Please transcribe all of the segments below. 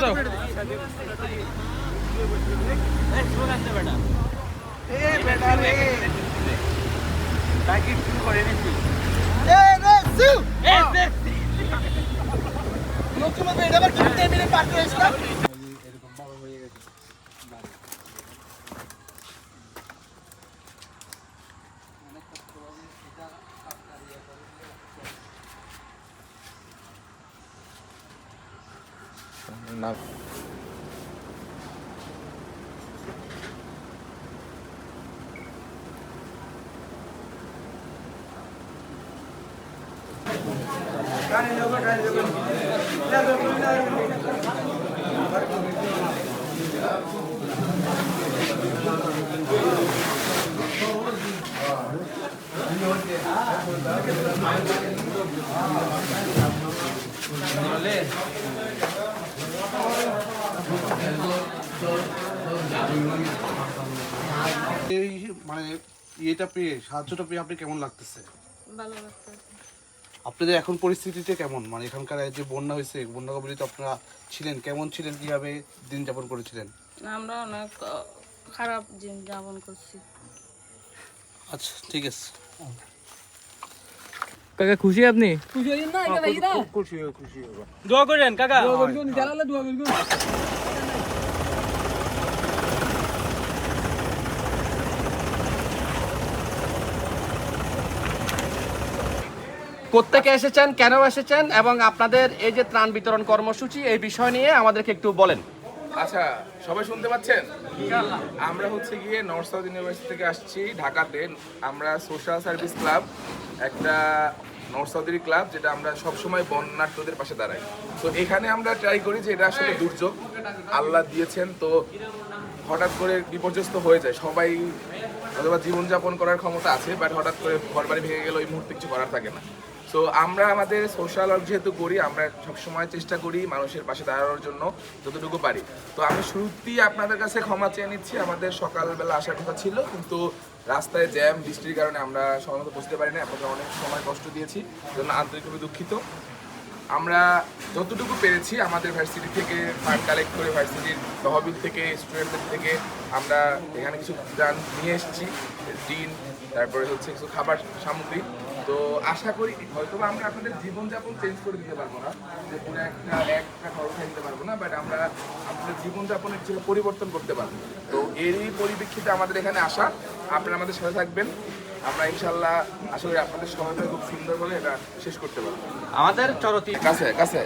দাও না এই মানে ইয়েটা পেয়ে সাহায্যটা পেয়ে আপনি কেমন লাগতেছে? ভালো লাগতেছে। আপনাদের এখন পরিস্থিতিটা কেমন? মানে এখানকার যে বন্যা হয়েছে, বন্যা কবলিত আপনারা ছিলেন, কেমন ছিলেন, কিভাবে দিন যাপন করেছিলেন? আমরা অনেক খারাপ দিন যাপন করছি। আচ্ছা ঠিক আছে। কাকা খুশি আপনি? দোয়া করেন কাকা। কোত্থেকে এসেছেন, কেন এসেছেন এবং আপনাদের এই যে ত্রাণ বিতরণ কর্মসূচি এই বিষয় নিয়ে আমাদেরকে একটু বলেন। আচ্ছা, সবাই শুনতে পাচ্ছেন? আমরা হচ্ছে গিয়ে নর্থ সাউথ ইউনিভার্সিটি থেকে আসছি ঢাকাতে। আমরা সোশ্যাল সার্ভিস ক্লাব, একটা নর্থ সাউথের ক্লাব, যেটা আমরা সবসময় বন্যার্থদের পাশে দাঁড়াই। তো এখানে আমরা ট্রাই করি যে এটা আসলে দুর্যোগ আল্লাহ দিয়েছেন, তো হঠাৎ করে বিপর্যস্ত হয়ে যায়। সবাই অথবা জীবনযাপন করার ক্ষমতা আছে, বাট হঠাৎ করে ঘরবাড়ি ভেঙে গেলে ওই মুহূর্তে কিছু করার থাকে না। সো আমরা আমাদের সোশ্যাল ওয়ার্ক যেহেতু করি, আমরা সবসময় চেষ্টা করি মানুষের পাশে দাঁড়ানোর জন্য যতটুকু পারি। তো আমি শুরুতেই আপনাদের কাছে ক্ষমা চেয়ে নিচ্ছি, আমাদের সকালবেলা আসার কথা ছিল, কিন্তু রাস্তায় জ্যাম বৃষ্টির কারণে আমরা সময় মতো বুঝতে পারি না। আপনাদের অনেক সময় কষ্ট দিয়েছি, জন্য আন্তরিকভাবে দুঃখিত। আমরা যতটুকু পেরেছি আমাদের ভার্সিটি থেকে ফান্ড কালেক্ট করে, ভার্সিটির তহবিল থেকে, স্টুডেন্টদের থেকে আমরা এখানে কিছু ত্রাণ নিয়ে এসেছি, ডিন, তারপরে হচ্ছে কিছু খাবার সামগ্রী। তো আশা করি হয়তো আমরা আপনাদের জীবনযাপন চেঞ্জ করে দিতে পারবো না, যে পুরো একটা খরচ দিতে পারবো না, বাট আমরা আপনাদের জীবনযাপনের যে পরিবর্তন করতে পারবো। তো এরই পরিপ্রেক্ষিতে আমাদের এখানে আসা, আপনারা আমাদের সাথে থাকবেন। আমরা ইনশাল্লাহ আশা করি আপনাদের সহায়তা খুব সুন্দরভাবে এটা শেষ করতে পারবো। আমাদের চরতি কাছে কাছে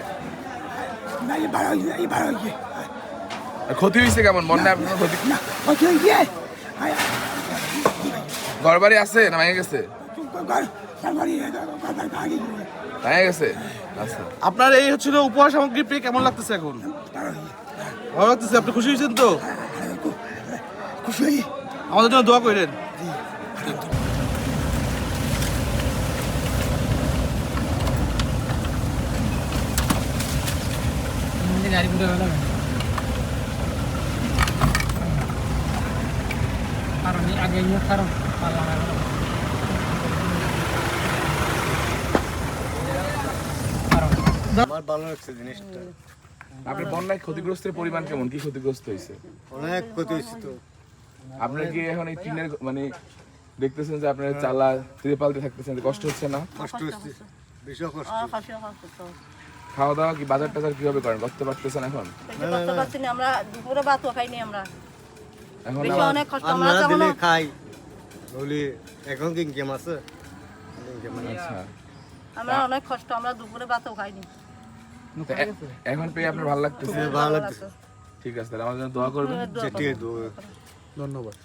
ক্ষতি হয়েছে কেমন? বন্যা আপনার ক্ষতি? ঘর বাড়ি আছে না ভেঙে গেছে? ভেঙে গেছে। আচ্ছা, আপনার এই হচ্ছিল উপহার সামগ্রী পেয়ে কেমন লাগতেছে এখন? ভালো লাগতেছে। আপনি খুশি হয়েছেন তো? খুশি। আমাদের জন্য দোয়া করেন। আমার ভালো লাগছে জিনিসটা। আপনার বন্যায় ক্ষতিগ্রস্তের পরিমাণ কেমন? কি ক্ষতিগ্রস্ত হয়েছে? অনেক ক্ষতি হয়েছে তো। আপনার কি এখন এই টিনের মানে দেখতেছেন যে আপনার চালা ত্রিপালতে থাকতেছেন, কষ্ট হচ্ছে না? কষ্ট হচ্ছে, বেশি কষ্ট। খাওয়া দাওয়া কি বাজার টাজার কিভাবে করেন? করতে পারতেছেন এখন? আমরা দুপুরে ভাতও খাইনি। আমরা এখন বেশি অনেক কষ্ট। আমরা আমরা যখন দিনে খাই বলি, এখন কি ইনকাম আছে? আচ্ছা, আমরা অনেক কষ্ট, আমরা দুপুরে ভাতও খাইনি। তো এখন পেয়ে আপনার ভালো লাগতেছে? ভালো লাগতেছে। ঠিক আছে, তাহলে আমার জন্য দোয়া করবেন। যেটি ধন্যবাদ।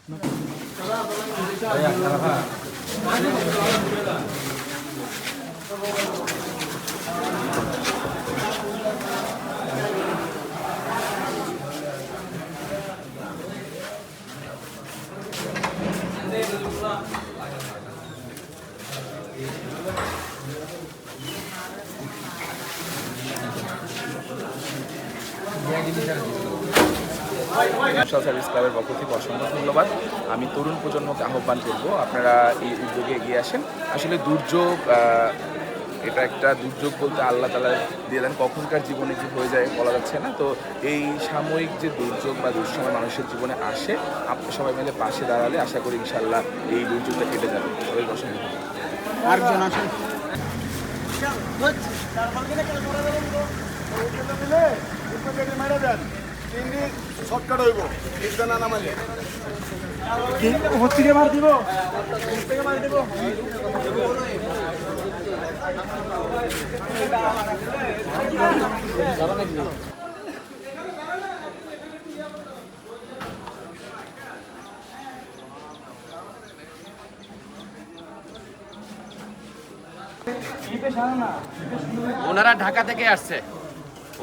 সোশ্যাল সার্ভিস ক্লাবের পক্ষ থেকে অসংখ্য ধন্যবাদ। আমি তরুণ প্রজন্মকে আহ্বান করব, আপনারা এই উদ্যোগে এগিয়ে আসেন। আসলে দুর্যোগ এটা একটা দুর্যোগ বলতে আল্লাহ তাআলা দিয়ে দেন, কখনকার জীবনে কি হয়ে যায় বলা যাচ্ছে না। তো এই সাময়িক যে দুর্যোগ বা দুঃসময় মানুষের জীবনে আসে, আপনি সবাই মিলে পাশে দাঁড়ালে আশা করি ইনশাআল্লাহ এই দুর্যোগটা কেটে যাবে। সবাইকে অসংখ্য ধন্যবাদ। ওনারা ঢাকা থেকে আসছে,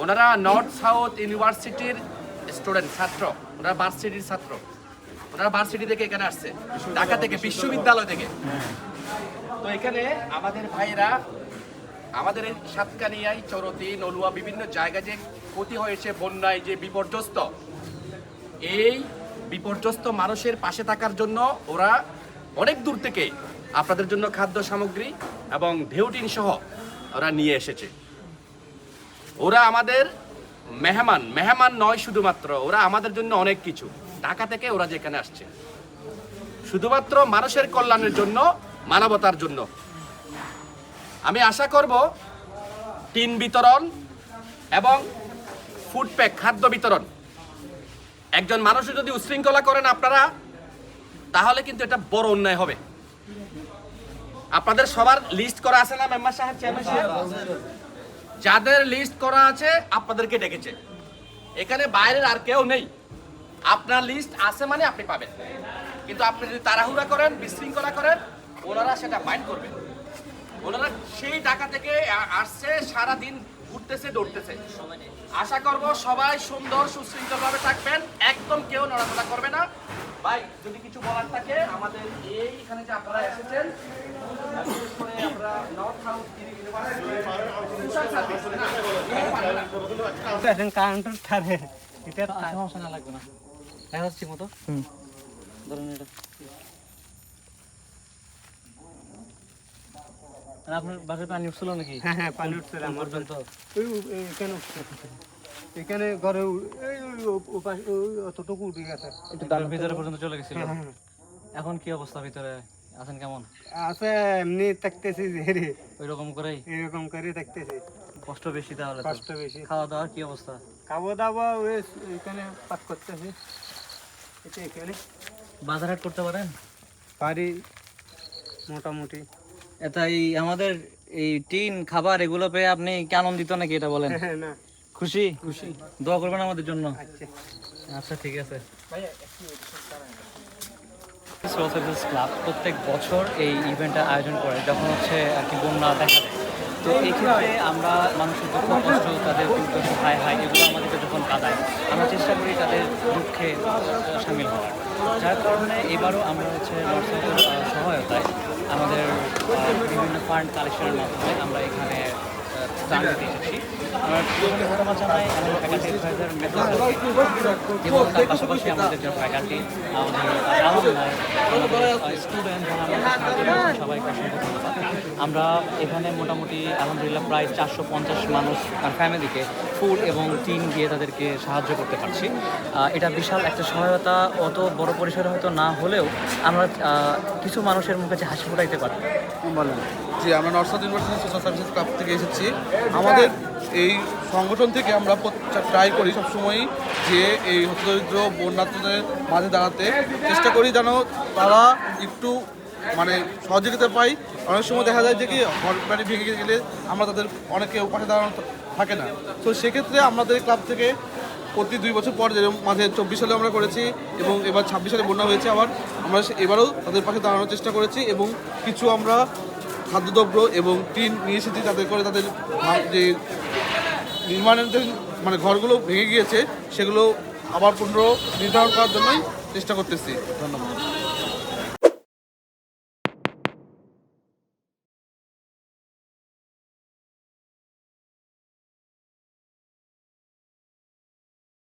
ওনারা নর্থ সাউথ ইউনিভার্সিটির স্টুডেন্ট, ছাত্র, ওনারা ভার্সিটির ছাত্র, ওনারা ভার্সিটি থেকে এখানে আসছে, ঢাকা থেকে, বিশ্ববিদ্যালয় থেকে। তো এখানে আমাদের ভাইরা আমাদের এই সাতকানিয়ায়, চরতি, নলুয়া বিভিন্ন জায়গায় যে ক্ষতি হয়েছে বন্যায়, যে বিপর্যস্ত, এই বিপর্যস্ত মানুষের পাশে থাকার জন্য ওরা অনেক দূর থেকে আপনাদের জন্য খাদ্য সামগ্রী এবং ঢেউটিন সহ ওরা নিয়ে এসেছে। ওরা আমাদের মেহমান নয় শুধুমাত্র, ওরা আমাদের জন্য অনেক কিছু। ঢাকা থেকে ওরা যেখানে আসছে শুধুমাত্র মানুষের কল্যাণের জন্য, মানবতার জন্য। আমি আশা করব টিন বিতরণ এবং ফুড প্যাক, খাদ্য বিতরণ, একজন মানুষের যদি উশৃঙ্খলা করেন আপনারা, তাহলে কিন্তু এটা বড় অন্যায় হবে। আপনাদের সবার লিস্ট করা আছে না মেম্বার সাহেব, চেয়ারম্যান সাহেব? যাদের লিস্ট করা আছে আপনাদেরকে ডেকেছে, এখানে বাইরের আর কেউ নেই। আপনার লিস্ট আছে মানে আপনি পাবেন, কিন্তু আপনি যদি তাড়াহুড়া করেন, বিশৃঙ্খলা করেন, ওনারা সেটা মাইন্ড করবেন। ওনারা সেই ঢাকা থেকে আসছে, সারাদিন ঘুরতেছে, দৌড়তেছে। আশা করব সবাই সুন্দর সুশৃঙ্খলভাবে থাকবেন, একদম কেউ নড়াচড়া করবে না। ভাই যদি কিছু বলার থাকে, আমাদের এইখানে যে আপনারা এসেছেন, বিশেষ করে আমরা নর্থ সাউথ সমস্যা না, লাগবে না, দেখা যাচ্ছে ঠিক মতো। ধরুন এটা আর আপনার বাসায় পানি উঠছিল নাকি? হ্যাঁ হ্যাঁ, পানি উঠছে আমার পর্যন্ত এখানে উঠছে, এখানে ঘরে অতটুকু উঠে গেছে। একটু ভিতরে পর্যন্ত চলে গেছিল। এখন কি অবস্থা, ভিতরে আছেন কেমন? আছে এমনি থাকতেছি, ওই রকম করেই এরকম করে থাকতেছি। কষ্ট বেশি তাহলে তো। কষ্ট বেশি। খাওয়া দাওয়ার কি অবস্থা? খাওয়া দাওয়া ওই এখানে পাক করতেছি, এটা এখানে বাজার হাট করতে পারেন? পারি মোটামুটি। এটাই আমাদের এই টিন খাবার এগুলো পেয়ে আপনি কি আনন্দিত নাকি, এটা বলেন? না, খুশি? খুশি। দোয়া করবেন আমাদের জন্য। আচ্ছা আচ্ছা ঠিক আছে। সোশ্যাল সার্ভিস ক্লাব প্রত্যেক বছর এই ইভেন্টটা আয়োজন করে যখন হচ্ছে আর কি বন্যা দেখা দেয়। তো এই ক্ষেত্রে আমরা মানুষের দুঃখ কষ্ট, তাদের দুর্দশা, হায় হায়, এগুলো আমাদেরকে যখন কাঁদায়, আমরা চেষ্টা করি তাদের দুঃখে সামিল হওয়ার। যার কারণে এবারও আমরা হচ্ছে নর্থ সাউথের সহায়তায় আমাদের বিভিন্ন ফান্ড কালেকশনের মাধ্যমে আমরা এখানে ত্রাণ দিতে এসেছি। আমরা ধন্যবাদ জানাই আমাদের ফ্যাকাল্টি অ্যাডভাইজার মেথড এবং তার পাশাপাশি আমাদের যে ফ্যাকাল্টি, আমাদের স্টুডেন্ট যারা সবাইকে অসংখ্য ধন্যবাদ। আমরা এখানে মোটামুটি আলহামদুলিল্লাহ প্রায় 450 মানুষ আর ফ্যামিলিকে ফুড এবং টিন দিয়ে তাদেরকে সাহায্য করতে পারছি। এটা বিশাল একটা সহায়তা, অত বড় পরিসরে হয়তো না হলেও আমরা কিছু মানুষের মুখে যে হাসি ফোটাইতে পারি। বলেন জি, আমরা north south university social services club থেকে এসেছি। আমাদের এই সংগঠন থেকে আমরা ট্রাই করি সবসময়ই যে এই হতদরিদ্র বন্যার্থদের মাঝে দাঁড়াতে চেষ্টা করি, যেন তারা একটু মানে সহযোগিতা পাই। অনেক সময় দেখা যায় যে কি ঘর বাড়ি ভেঙে গেলে আমরা তাদের অনেকে পাশে দাঁড়ানো থাকে না। তো সেক্ষেত্রে আমাদের ক্লাব থেকে প্রতি 2 বছর পর, যেরকম মাঝে 24 সালে আমরা করেছি এবং এবার 26 সালে বন্যা হয়েছে, আবার আমরা এবারও তাদের পাশে দাঁড়ানোর চেষ্টা করেছি এবং কিছু আমরা খাদ্যদ্রব্য এবং টিন নিয়ে এসেছি তাদের করে, তাদের যে নির্মাণের মানে ঘরগুলো ভেঙে গিয়েছে সেগুলো আবার পুনর্নির্ধারণ করার জন্যই চেষ্টা করতেছি। ধন্যবাদ।